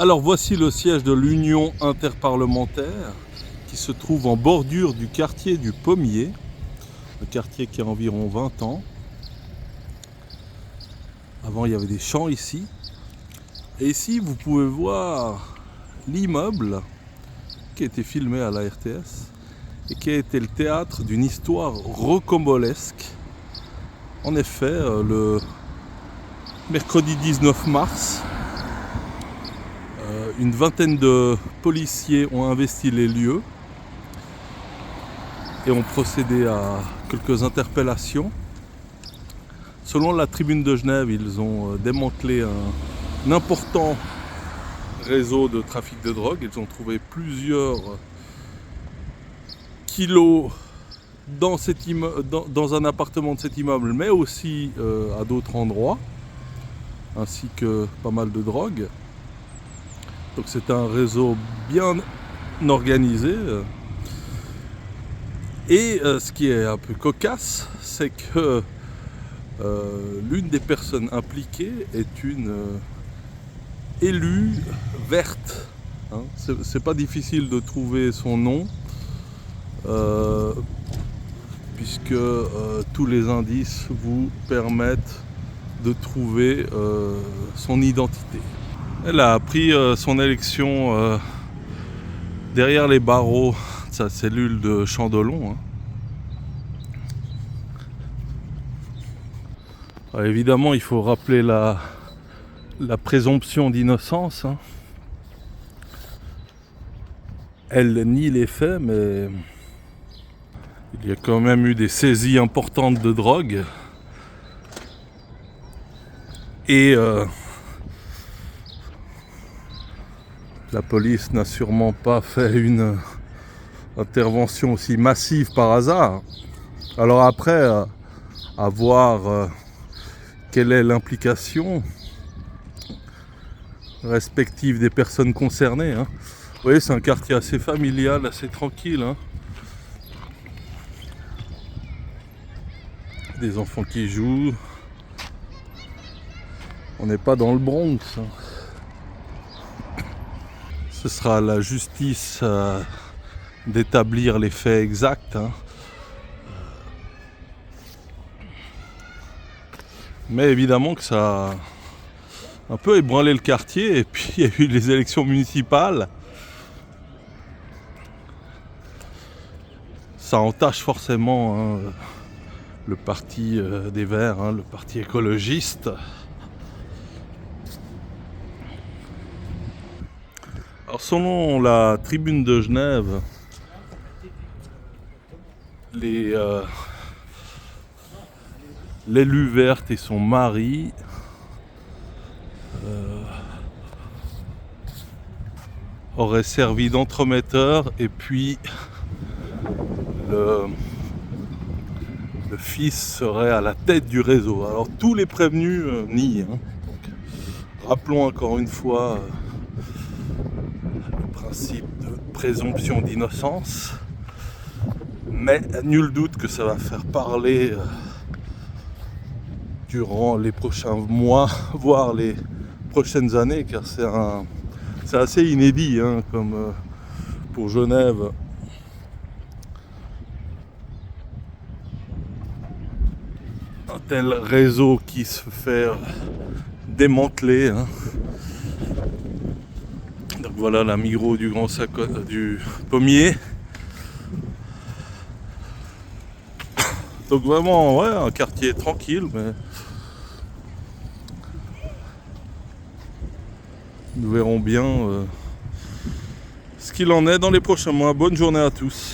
Alors voici le siège de l'Union interparlementaire qui se trouve en bordure du quartier du Pommier, le quartier qui a environ 20 ans. Avant il y avait des champs ici. Et ici vous pouvez voir l'immeuble qui a été filmé à la RTS et qui a été le théâtre d'une histoire rocambolesque. En effet, le mercredi 19 mars, une vingtaine de policiers ont investi les lieux et ont procédé à quelques interpellations. Selon la Tribune de Genève, ils ont démantelé un important réseau de trafic de drogue. Ils ont trouvé plusieurs kilos dans un appartement de cet immeuble, mais aussi à d'autres endroits, ainsi que pas mal de drogue. Donc c'est un réseau bien organisé. Et ce qui est un peu cocasse, c'est que l'une des personnes impliquées est une élue verte. Hein. C'est pas difficile de trouver son nom, puisque tous les indices vous permettent de trouver son identité. Elle a pris son élection derrière les barreaux de sa cellule de Chandelon. Hein. Alors, évidemment, il faut rappeler la présomption d'innocence. Hein. Elle nie les faits, mais il y a quand même eu des saisies importantes de drogue. Et la police n'a sûrement pas fait une intervention aussi massive par hasard. Alors après, à voir quelle est l'implication respective des personnes concernées. Hein. Vous voyez, c'est un quartier assez familial, assez tranquille. Hein. Des enfants qui jouent. On n'est pas dans le Bronx. Hein. Ce sera à la justice d'établir les faits exacts. Hein. Mais évidemment que ça a un peu ébranlé le quartier. Et puis il y a eu les élections municipales. Ça entache forcément hein, le parti des Verts, hein, le parti écologiste. Alors selon la Tribune de Genève, l'élue verte et son mari auraient servi d'entremetteurs, et puis le fils serait à la tête du réseau. Alors tous les prévenus nient. Hein. Donc, rappelons encore une fois le principe de présomption d'innocence, mais nul doute que ça va faire parler durant les prochains mois, voire les prochaines années, car c'est assez inédit hein, comme pour Genève. Un tel réseau qui se fait démanteler. Hein. Donc voilà la Migros du Grand Sac du Pommier. Donc vraiment ouais, un quartier tranquille, mais nous verrons bien ce qu'il en est dans les prochains mois. Bonne journée à tous.